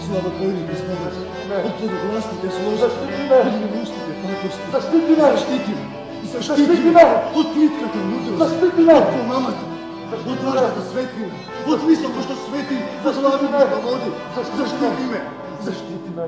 Славопойните ставаш. Отвори властите сложи. Защити ме! Милостите пакости. Защити ме! Защити! Защити ме! От плитката мудрост. Защити ме! От помамата. От важната светлина. От високо што свети. Заглавите води. Защити ме! Защити ме!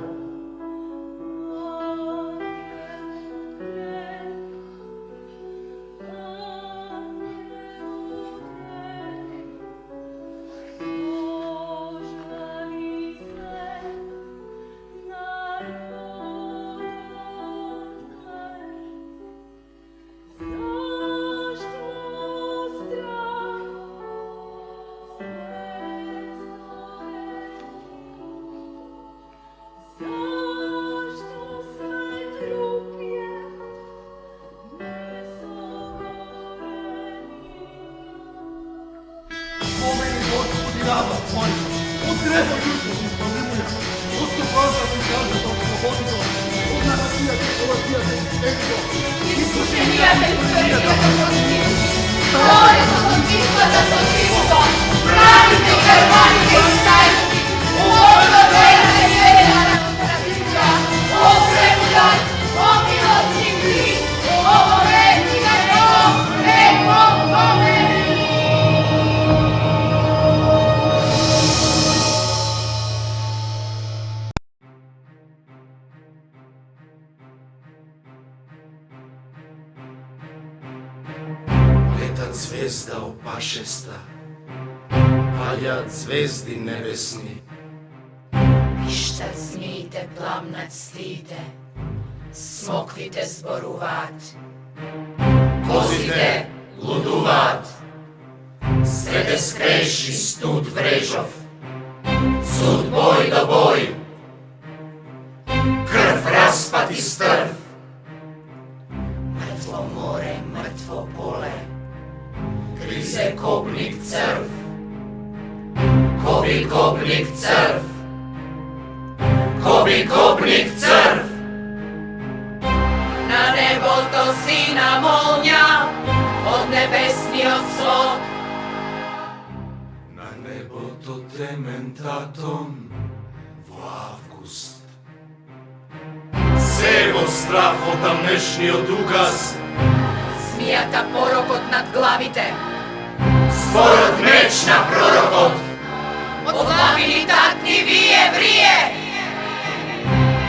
Zvezda opašesta, paljat zvezdi nebesni. Ništa smijte plamnat stide, smokvite zboruvat. Kozite luduvat, srede skreši stud vrežov. Cud boj do boj, krv raspati strv. Mrtvo more, mrtvo pole, grize kobnik crv, kobi kobnik crv, kobi kobnik crv. Na nebo to sina molnja, od nebesnijog svod. Na nebo to tementatom v avgust. Sevo strah od tamnešnji odugaz, Zmijata porokot nad glavite, sporod meč na prorokot. od glavini tatni vije vrije.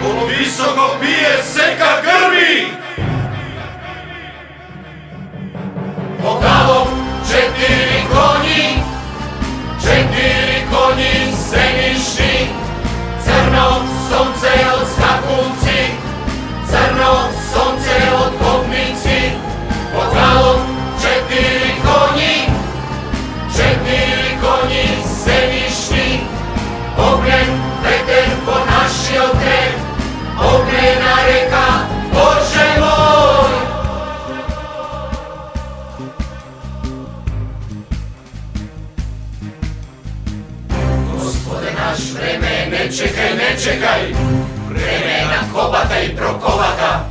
Od visoko pije seka grbi. Pogalom četiri konji senišni, crno sonce od skakunci, crno sonce od kopnici. Pogalom četiri konji senišni, ognjen veter po naši okrep, ognjena reka, Bože moj! Gospode naš, vreme, ne čekaj, vreme na kobata i prokovata,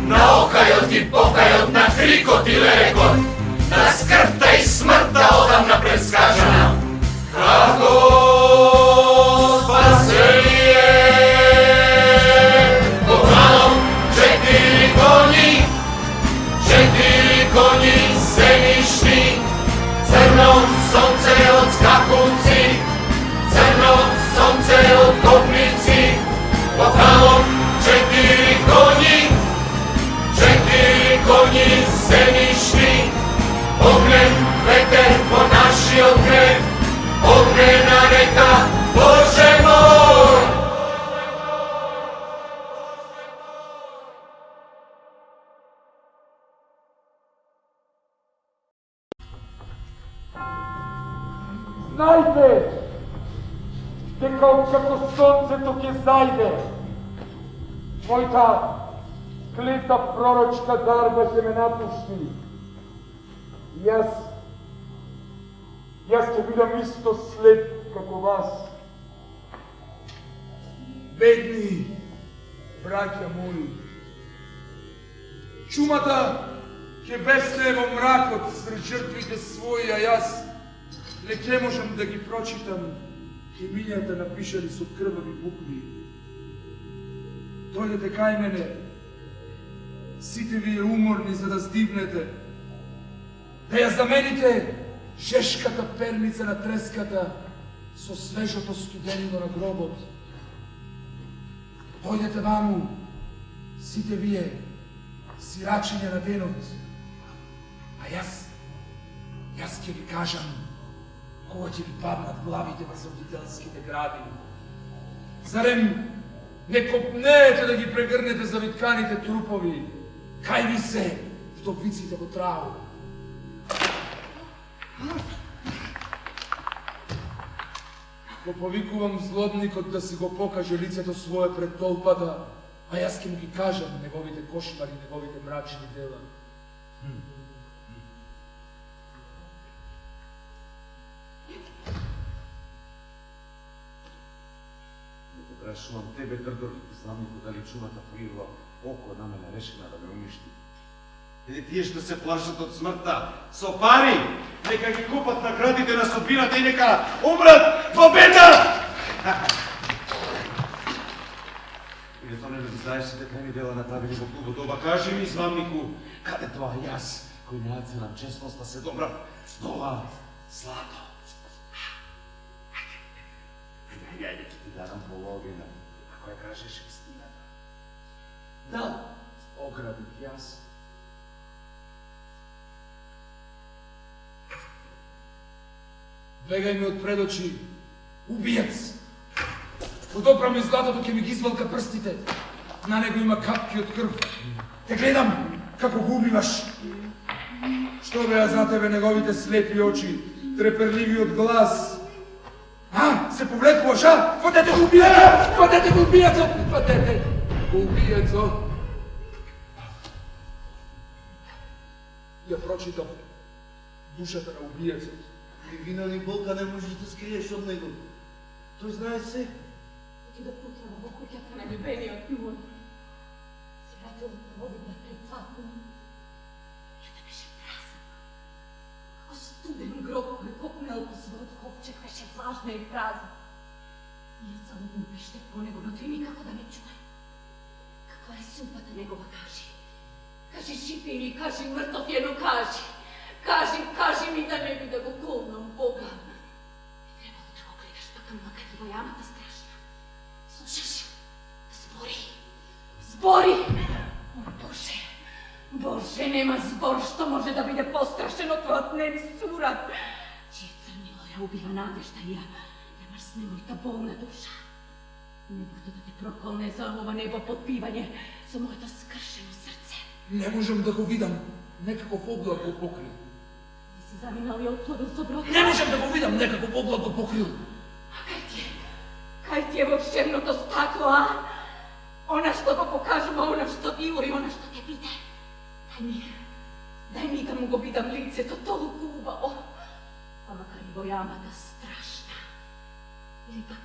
na okajot i pokajot, na krikot i lerekot, na skrpta i smrta odavna preskažana. Kako spasenje? Pogalom četiri konji senišni, crno sonce od skakunci, crno sonce od kopnici. Pogalom četiri konji senišni, ognjen veter po naši okrep, ognjena reka, Bože moj! Znajte, дека како сонцето ќе зајде, твојта клета пророчка дарба ќе ме напушти. Јас ќе бидам исто слеп како вас. Бедни, браќа мои, чумата ќе бесне во мракот сред жртвите своји, а јас не ќе можам да ги прочитам Имињата напишани со крвави букви. Дојдете кај мене. Сите вие уморни за да здивнете. Да ја замените жешката перница на треската со свежото студенино на гробот. Дојдете ваму, сите вие, сирачиња на денот. А јас ќе ви кажам кога ќе ви паднат главите на родителските гради. Зарем не копнеете да ги прегрнете завитканите трупови? Кај ви се вдовиците во трау? Го повикувам злодникот да си го покаже лицето свое пред толпата, а јас ќе му ги кажам неговите кошмари, неговите мрачни дела. Прашувам тебе, Грдор, знамнику, дали чумата Фуирова око на мене решена да ме уништи. Или тие што се плашат од смртта, со пари, нека ги купат наградите на судбината и нека умрат во беда! Или тоа не знаеш дека ми дела направили во клубот доба, кажи ми, знамнику, каде тоа јас, кој не оценам честноста, се добрав до ова злато? Јајде ќе ти дарам половина, ако ја кажеш истината. Да, ограбих јас. Бегај ми од пред очи, убиец! Подопра ми златото, ќе ми ги извалка прстите. На него има капки од крв. Те гледам како го убиваш. Што беа за тебе неговите слепи очи, треперливи од глас? А, се повлекуваш, а? Фатете го убиецот! Фатете го убиецот! Фатете го убиецот! Ја прочитам душата на убиецот. Ни вина, ни болка не можеш да скриеш од него. Тој знае се. Отида потребно во куќата на љубениот мой. Свратил водила пред фатно. Куќата беше празна. Како студен гроб кој копнел по својот ковчег беше влажна и празна. Ние само му пиштев по него, но тој никако да не чуе. Каква е судбата негова, кажи. Кажи жив или кажи мртов е, но кажи. Кажи ми да не би да го колнам Бога. Не требало да го гледаш па към лакати во јамата страшна. Слушаш? Збори! О, Боже, нема збор што може да биде пострашен од твојот невист урад. Чие црнило ја убива надежда и ја мрсне мојата болна душа. Небото да те проколне за ова небо подбивање со моето скршено срце. Не можам да го видам. Некаков облак го покрил. Не си заминал и отплодил со брод. Не можам да го видам. Некаков облак го покрил. А кај ти е волшебното стакло, а? Она што го покажува, она што било и она што ќе биде. Дај ми да му го видам лицето толку убаво. А макар и во јамата страшна. Или пак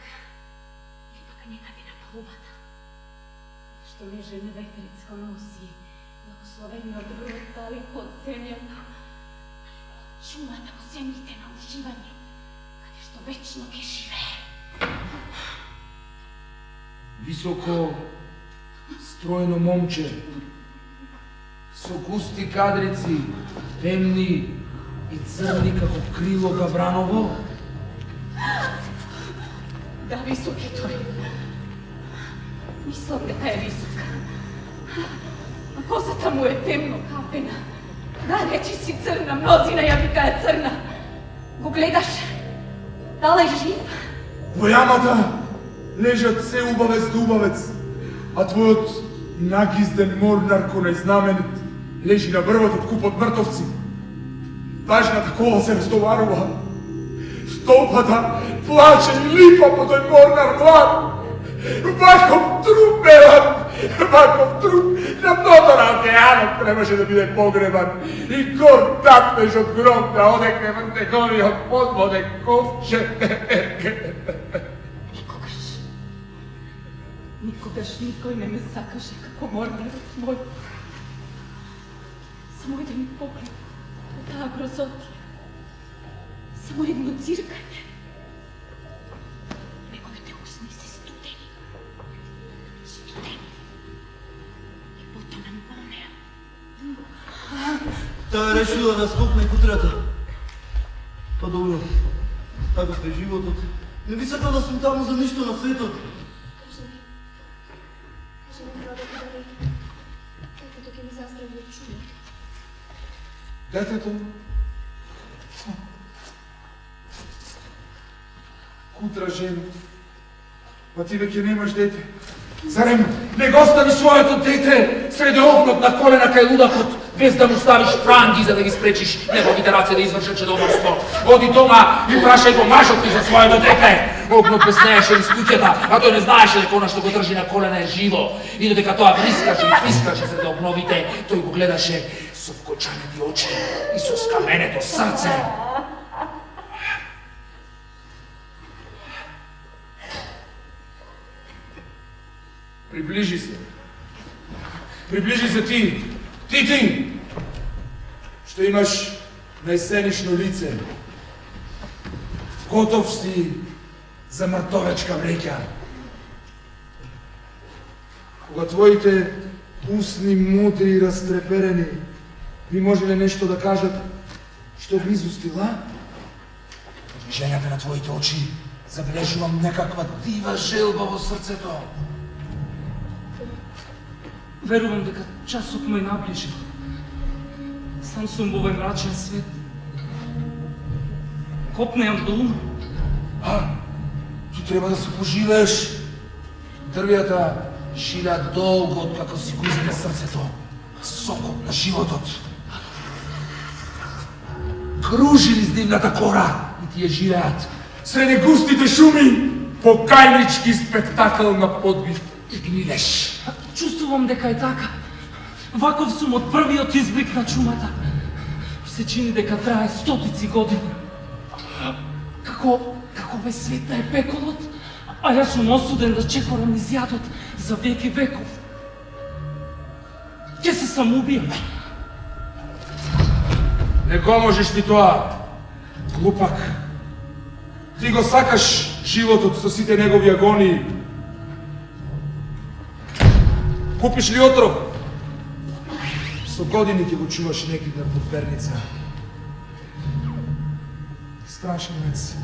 некаде на палубата. Што нежен ветерец го носи, благословениот брод далеко од земјата. Чумата во земјите на уживање, каде што вечно ќе живее. Високо, строено момче, со густи кадрици, темни и црни како крило гавраново. Да, висок е тој. Мислам дека е висок. А косата му е темно капена. Да, речи си црна, мнозина ја викаја црна. Го гледаш? Дала е жив? Во јамата лежат се убавец до убавец, а твојот нагизден морнар кој знаменит лежи на врвот од куп од мртовци. Важната кола се разтоварува. Столпата плаче и липа по тој морнар млад. Ваков труп белан, ваков труп на дното на океанот требаше да биде погребан. И гор татнеш од гроб да одекне во неговиот подводен ковчег. Никогаш никој не ме сакаше како морнарот мој. Само еден поглед од таа грозотија. Само едно циркање. Таа е решила да скокне кутрата. Па добро, таков е животот. Не би сакал да сум таму за ништо на светот. Кажи ми, родата, дали детето ќе ми заздрави од чума. Детето? Кутра жена. Па ти веќе немаш дете. Зарем не го остави своето дете среде огнот на колена кај лудакот, без да му ставиш пранги за да ги спречиш неговите раце да извршат чедоморство. Оди дома и прашај го мажот ти за своето дете. Огнот беснееше из куќата, а тој не знаеше дека она што го држи на колена е живо. И додека тоа брискаше и пискаше среде обновите, тој го гледаше со вкочанети очи и со скаменето срце. Приближи се. Приближи се ти. Ти! Што имаш најсенишно лице. Готов си за мртовечка вреќа. Кога твоите усни мудри и растреперени би можеле нешто да кажат што би изустила? Од движењата на твоите очи забележувам некаква дива желба во срцето. Верувам дека часот му е наближен. Сам сум во овој мрачен свет. Копнеам до ум. Ти треба да се поживееш. Дрвијата шилеат долго откако си го изеде срцето. Сокот на животот. Кружи низ дивната кора и тие живеат. Среде густите шуми, покајнички спектакл на подбив и гнилеш. Чувствувам дека е така. Ваков сум од првиот избрик на чумата. Се чини дека трае стотици години. Како безсветна е пеколот, а јас сум осуден да чекорам низ јадот за веки веков. Ќе се самоубијам. Не го можеш ти тоа, глупак. Ти го сакаш животот со сите негови агонии. Купиш ли отров? Со години ќе го чуваш некој под перница. Страшнец.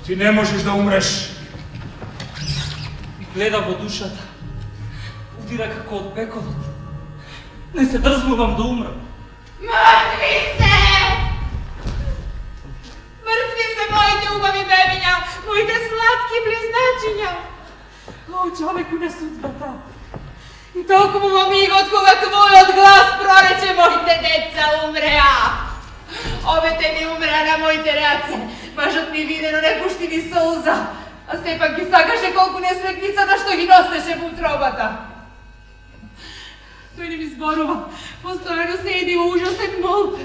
Ти не можеш да умреш. Гледа во душата. Удира како од пеколот. Не се дрзнувам да умрам. Мртви се! Мртви се моите убави бебиња, моите сладки близначиња. О, човеку на судбата. И толкова во мигот кога твојот глас прорече моите деца умреа. Овете ми умреа на моите раце. Мажот ми видено не пушти ни солза, а сепак ги сакаше колку несвекницата што ги носеше во утробата. Тој не ми зборува, постојано седи во ужасен мол.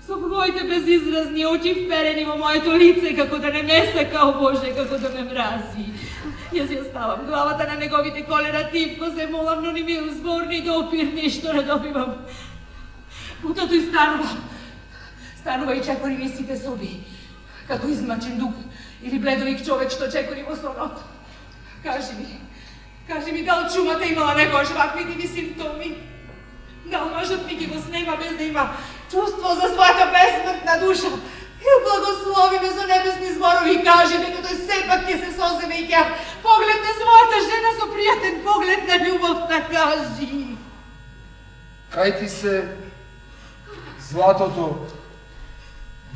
Со моите безизразни очи вперени во моето лице, како да не ме сака, о Боже, како да ме мрази. Јас ја ставам главата на неговите колена, тивко се молам, но ни ми збор, ни допир, ништо не добивам. Пута тој станува и чекори ми сите соби, како измачен дух или бледовик човек што чекори во сонот. Кажи ми, дал чумата имала некојаш вакви диви симптоми? Дал мажот ми ги го снема без да има чувство за својата безсмртна душа? И благослови ме за небесни зборови и кажи дека тој сепак ќе се соземе и ќе погледне својата жена со пријатен поглед на љубовта, кажи. Кај ти се златото,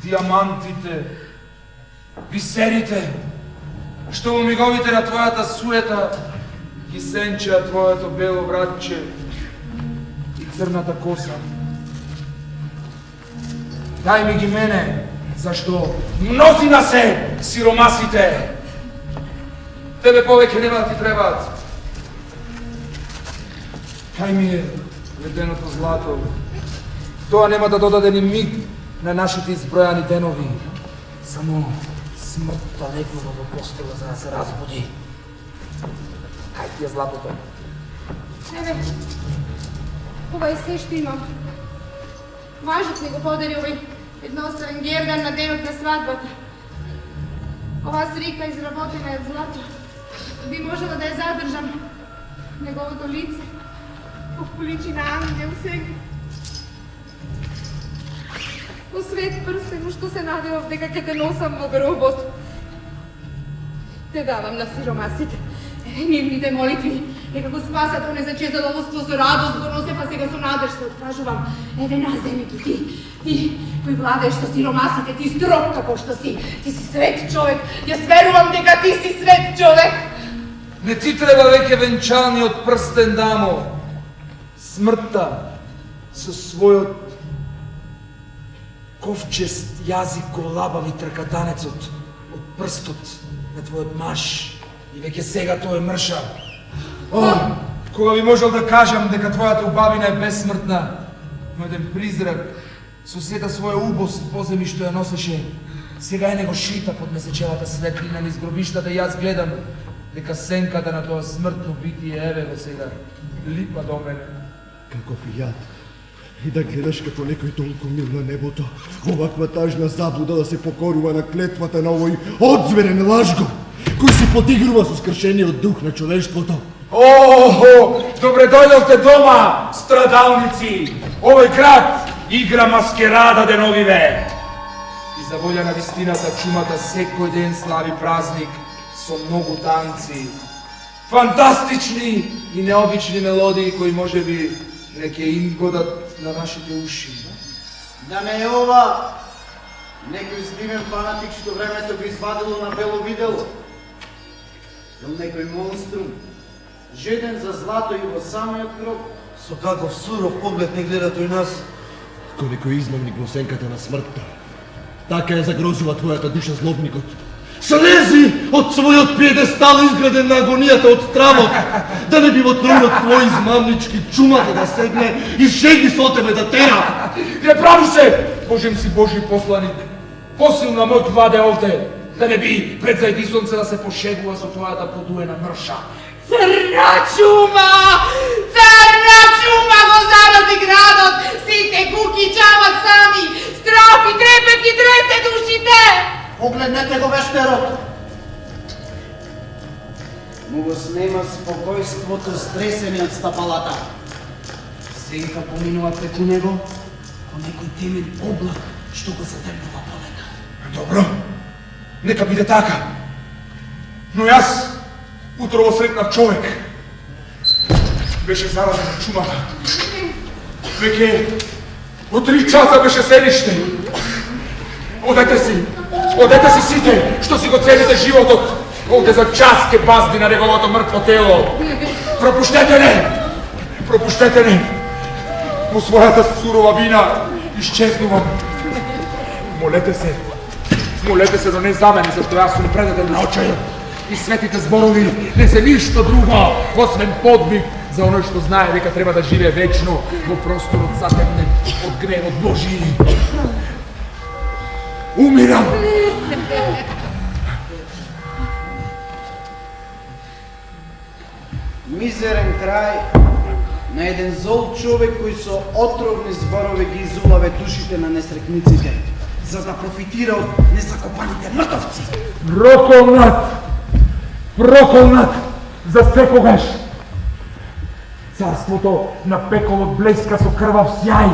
диамантите, бисерите, што во миговите на твојата суета ги сенчеа твоето бело вратче и црната коса. Дај ми ги мене, зашто мнозина се сиромасите. Тебе повеќе нема да ти требаат. Кај ми е леденото злато. Тоа нема да додаде ни миг на нашите избројани денови. Само смртта легнува во постела за да се разбуди. Кај ти е златото? Еве, ова е се што имам. Мажот ми го подари овој едноставен гердан на денот на свадбата. Ova slika izrabotena je od zlata. Bi možela da je zadržam. Неговото лице, поколичи на ангел сега. По свет прстено, што се надевав дека ќе те носам во гробот. Те давам на сиромасите. Нивните молитви, нека го спасат оне за чие задоволство со радост го носе, па сега со надеж се откажувам. Еве на земјки ти кој владаеш со сиромасите, ти строг како што си. Ти си свет човек, јас верувам дека ти си свет човек. Не ти треба веќе венчалниот прстен, дамо. Смртта со својот ковчест јазик го лабави тркатанецот од прстот на твојот маж. И веќе сега тој е мршав. О, кога би можел да кажам дека твојата убавина е безсмртна, но еден призрак со сета своја убост по земји што ја носеше, сега е него шита под месечевата светлина низ гробиштата и јас гледам дека сенката на тоа смртно битие еве го сега липа до мене. Како пијат. И да гледаш како некој тонко мил на небото, оваква тажна заблуда да се покорува на клетвата на овој одзверен лажго, кој се подигрува со скршениот дух на човештвото. Охо, добре дојдовте дома, страдалници! Овој град игра маскерада деновиве. И за волја на вистината чумата секој ден слави празник со многу танци, фантастични и необични мелодии кои можеби не ќе им годат на нашите уши. Да не е ова некој здивен фанатик што времето го извадило на бело видело? Или некој монструм, жеден за злато и во самиот гроб? Со каков суров поглед не гледа тој нас? Кој некој измамник во сенката на смртта. Така ја загрозува твојата душа злобникот. Слези од својот пиедестал изграден на агонијата од стравот, да не би во тројот твој измамнички чумата да седне и шеги со тебе да тера. Не прави се, Божем си Божи посланик, посилна мој владе овде, да не би пред зајдисонце да се пошегува со твојата подуена мрша. Црна чума! Црна чума го зарази градот! Сите куки чават сами! Страх и трепет ги тресе душите! Погледнете го вештерот! Му го снема спокојството стресени од стапалата. Сенка поминува преку него, ко некој темен облак што го затрнува полека. Добро, нека биде така. Но јас утрово сретнав човек. Беше заразен од чумата. Веќе во 3 часа беше седиште. Одете си сите, што си го цените животот. Овде за час ке базди на неговото мртво тело. Пропуштете не. Во својата сурова вина исчезнувам. Молете се да не за мене, зашто јас сум предаден на очајот. И светите зборови не се ништо друго, освен подвиг за оној што знае дека треба да живее вечно во просторот затемнен од гневот Божи. Умирам! Мизерен крај на еден зол човек кој со отровни зборови ги изулаве душите на несрекниците, за да профитира од незакопаните мртовци. Проколнат за секогаш. Царството на пеколот блеска со крвав сјај.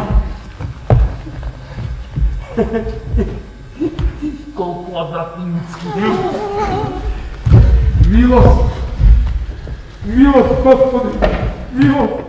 Колку одвратницки. Милост, Господи, милост.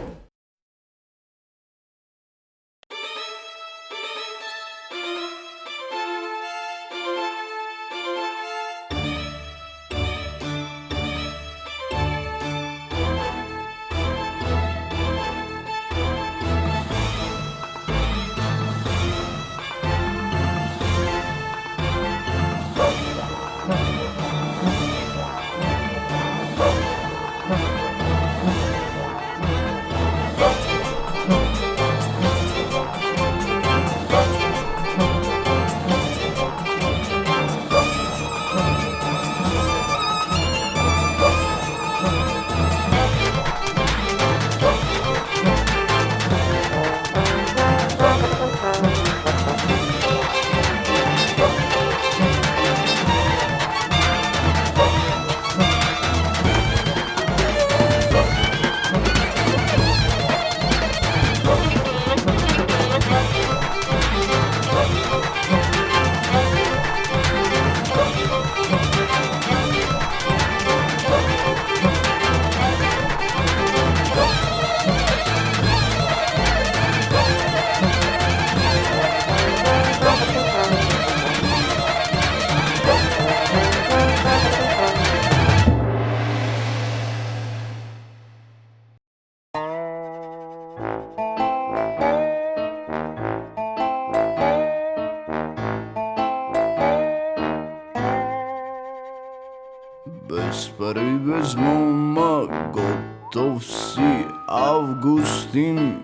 Bez пари, без мома, готов си, Августин,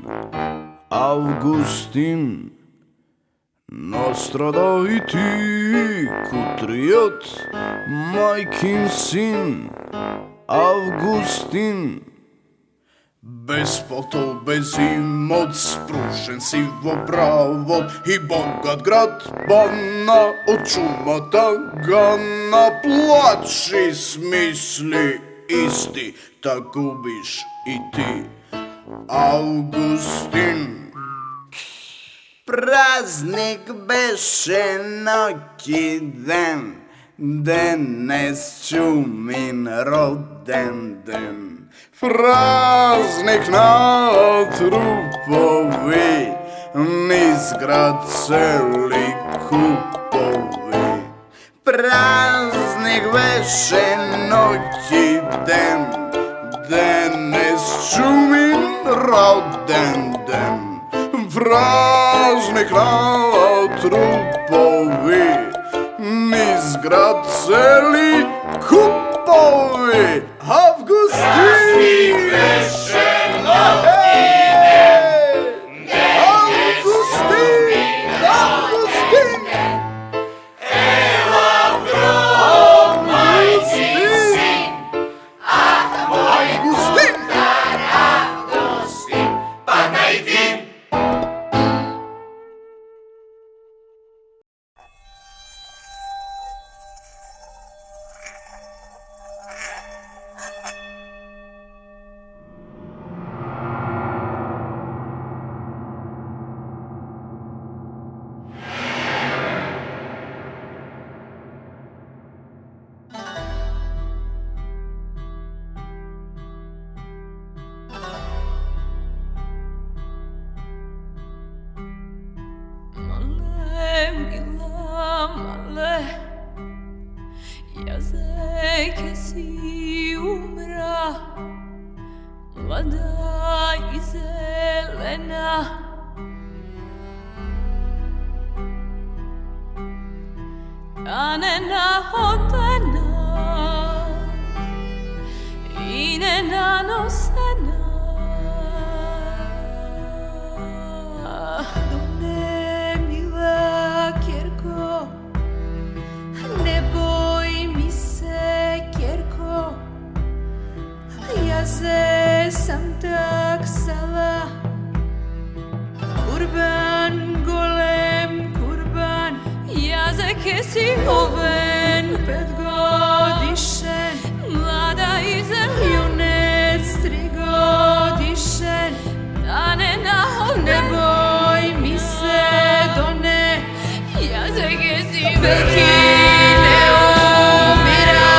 Августин. Настрада и ти, кутрият, майкин син, Августин. Без пото, без имот, спрушен си во правот и богат град, бана от чумата гана, плачи с мисли исти, та губиш и ти, Августин. Празник беше ноќи ден, денес чумин роден ден. Празник на трупови, низ град цели купови. Празник беше ноќи ден, денес чумин роден ден. Празник на трупови, низ град цели купови. Августин! Беше ноќи ден, Августин! Августин! ела гроб, мајчин син, ах, мој Августин! стар Августин, па најдин. Jazeke si umra, mlada i zelena. Tanena hodena i nenanosena. Ne mila kjerko, ne boj mi se kjerko, ja se sam tak sala. Kurban, golem kurban, ja za kesi oven 5 godišen, mlada i junec 3 godišen. Da ne nahod, ne boj mi se done, ja za kesi veliki ne umira.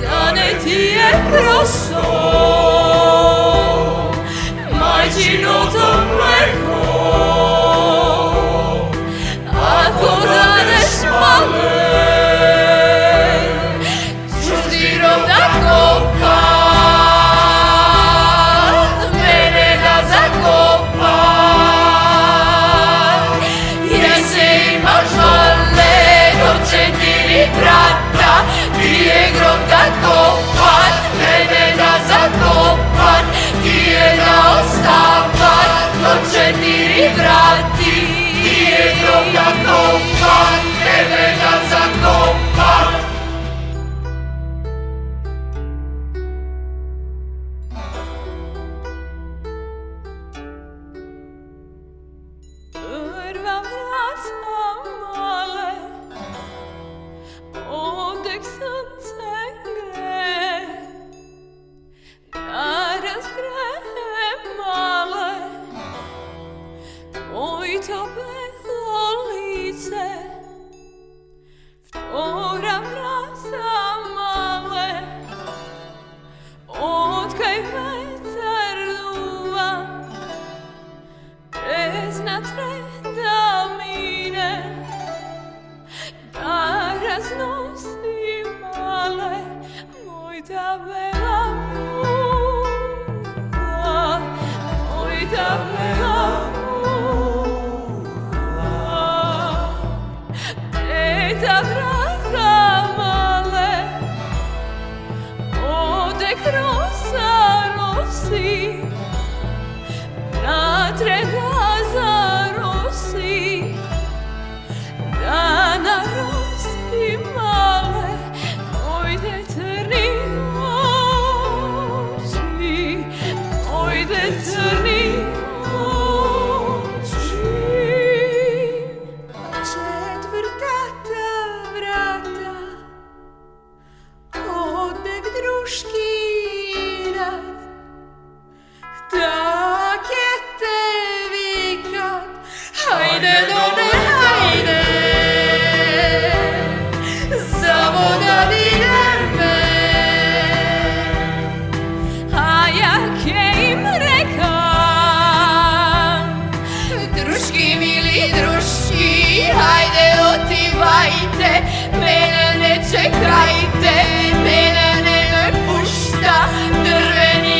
Da ne ti je prosto majčino to mleko, ako dadeš malen čustirom da kopat, mene da zakopat, jer se imaš malen od 4 brata. Ti je grob da kopat, mene da zakopat, ti je da ostapat. Čekajte, mene ne pušta drveni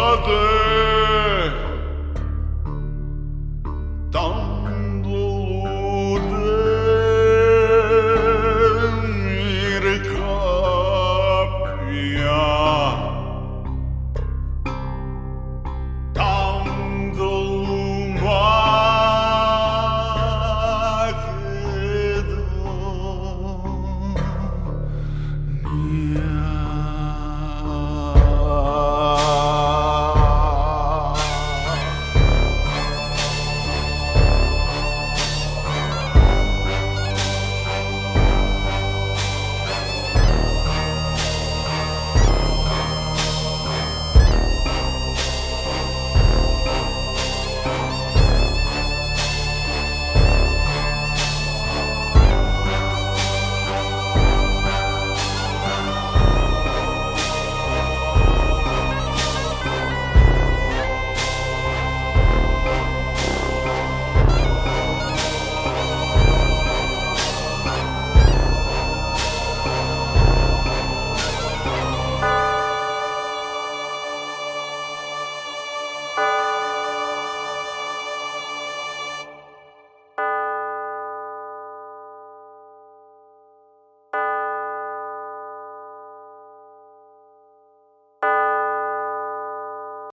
Ade